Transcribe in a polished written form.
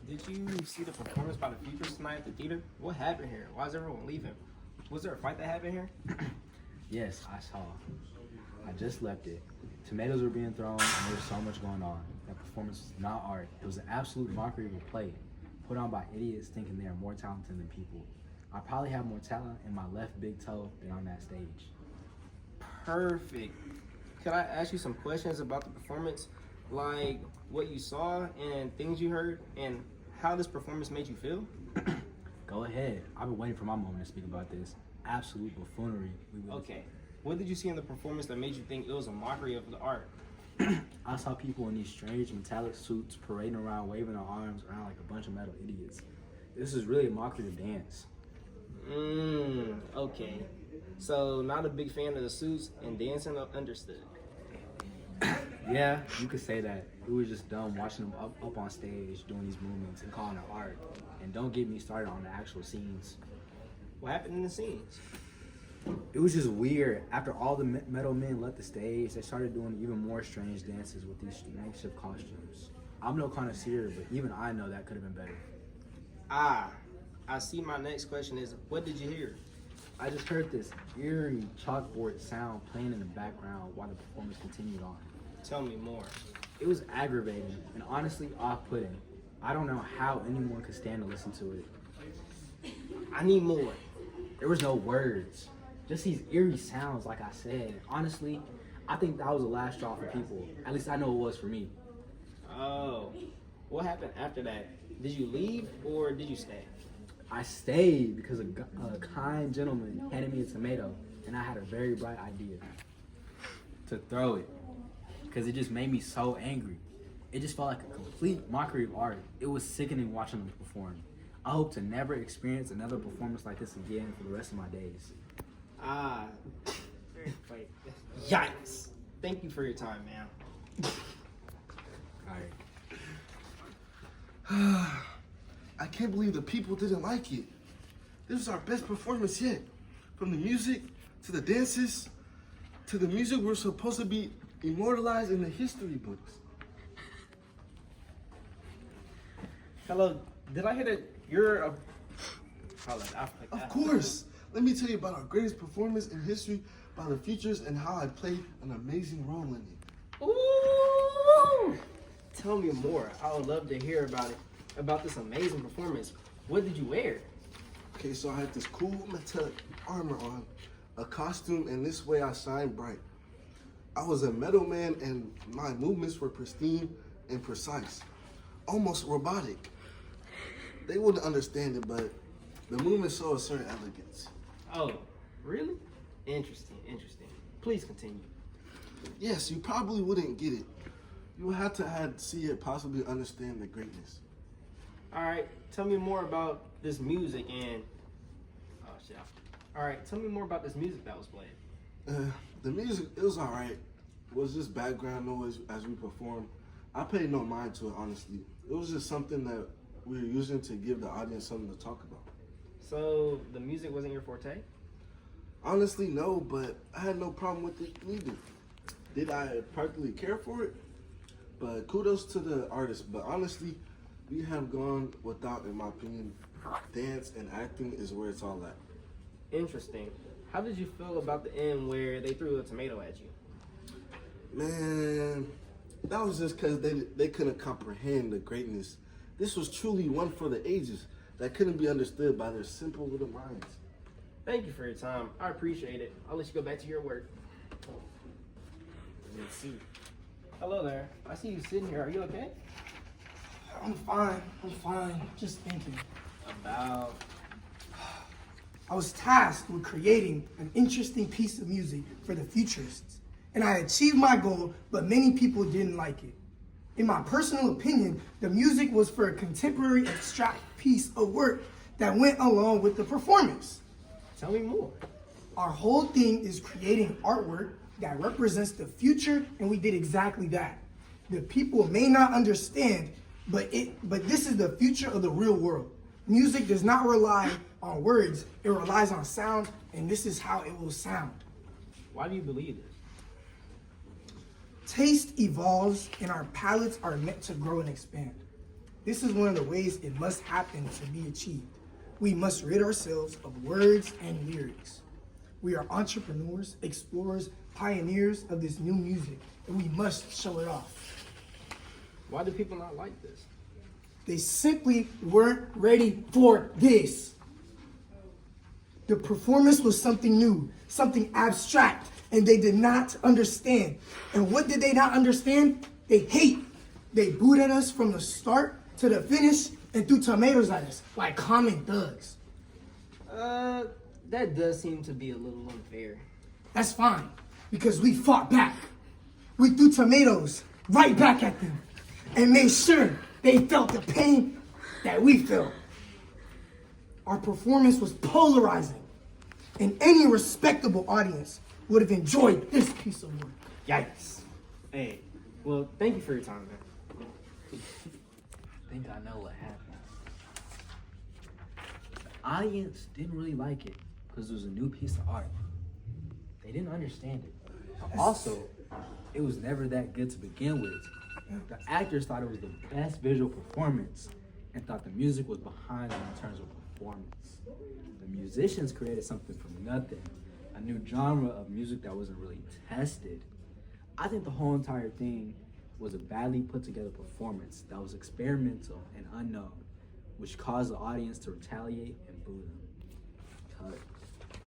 Did you see the performance by the Futurist tonight at the theater? What happened here? Why is everyone leaving? Was there a fight that happened here? Yes, I saw. I just left it. Tomatoes were being thrown and there was so much going on. That performance was not art. It was an absolute mockery of a play, put on by idiots thinking they are more talented than people. I probably have more talent in my left big toe than on that stage. Perfect. Could I ask you some questions about the performance? Like what you saw and things you heard and how this performance made you feel? Go ahead. I've been waiting for my moment to speak about this. Absolute buffoonery. Okay. What did you see in the performance that made you think it was a mockery of the art? I saw people in these strange metallic suits parading around, waving their arms around like a bunch of metal idiots. This is really a mockery of dance. Okay. So, not a big fan of the suits and dancing, understood. Yeah, you could say that. It was just dumb watching them up on stage doing these movements and calling it art. And don't get me started on the actual scenes. What happened in the scenes? It was just weird. After all the metal men left the stage, they started doing even more strange dances with these makeshift costumes. I'm no connoisseur, but even I know that could have been better. I see. My next question is, what did you hear? I just heard this eerie chalkboard sound playing in the background while the performance continued on. Tell me more. It was aggravating and honestly off-putting. I don't know how anyone could stand to listen to it. I need more. There was no words. Just these eerie sounds, like I said. Honestly, I think that was the last straw for people. At least I know it was for me. Oh. What happened after that? Did you leave or did you stay? I stayed because a kind gentleman handed me a tomato, and I had a very bright idea to throw it because it just made me so angry. It just felt like a complete mockery of art. It was sickening watching them perform. I hope to never experience another performance like this again for the rest of my days. Wait. Yikes. Thank you for your time, man. All right. I can't believe the people didn't like it. This was our best performance yet. From the music, to the dances, to the music we're supposed to be immortalized in the history books. Hello, did I hear that you're a... Of course. Let me tell you about our greatest performance in history by the Futurists and how I played an amazing role in it. Ooh! Tell me more. I would love to hear about it. About this amazing performance. What did you wear? Okay, so I had this cool metallic armor on, a costume, and this way I shine bright. I was a metal man and my movements were pristine and precise, almost robotic. They wouldn't understand it, but the movement showed a certain elegance. Oh, really? Interesting. Please continue. Yes, you probably wouldn't get it. You would have to see it possibly understand the greatness. All right, tell me more about this music and... Oh, shit. All right, tell me more about this music that was played. The music, it was all right. It was just background noise as we performed. I paid no mind to it, honestly. It was just something that we were using to give the audience something to talk about. So the music wasn't your forte? Honestly, no, but I had no problem with it either. Did I particularly care for it? But kudos to the artist. But honestly, we have gone without, in my opinion. Dance and acting is where it's all at. Interesting. How did you feel about the end where they threw a tomato at you? Man, that was just because they couldn't comprehend the greatness. This was truly one for the ages that couldn't be understood by their simple little minds. Thank you for your time. I appreciate it. I'll let you go back to your work. Let's see. Hello there. I see you sitting here. Are you okay? I'm fine. Just thinking. About... I was tasked with creating an interesting piece of music for the Futurists, and I achieved my goal, but many people didn't like it. In my personal opinion, the music was for a contemporary abstract piece of work that went along with the performance. Tell me more. Our whole thing is creating artwork that represents the future, and we did exactly that. The people may not understand, but this is the future of the real world. Music does not rely on words, it relies on sound, and this is how it will sound. Why do you believe this? Taste evolves and our palates are meant to grow and expand. This is one of the ways it must happen to be achieved. We must rid ourselves of words and lyrics. We are entrepreneurs, explorers, pioneers of this new music, and we must show it off. Why do people not like this? They simply weren't ready for this. The performance was something new, something abstract, and they did not understand. And what did they not understand? They hate. They booed at us from the start to the finish and threw tomatoes at us like common thugs. That does seem to be a little unfair. That's fine, because we fought back. We threw tomatoes right back at them and made sure they felt the pain that we felt. Our performance was polarizing, and any respectable audience would have enjoyed this piece of work. Yikes. Hey, well, thank you for your time, man. I think I know what happened. The audience didn't really like it because it was a new piece of art. They didn't understand it. Also, it was never that good to begin with. The actors thought it was the best visual performance and thought the music was behind them in terms of performance. The musicians created something from nothing, a new genre of music that wasn't really tested. I think the whole entire thing was a badly put together performance that was experimental and unknown, which caused the audience to retaliate and boo them. Cut.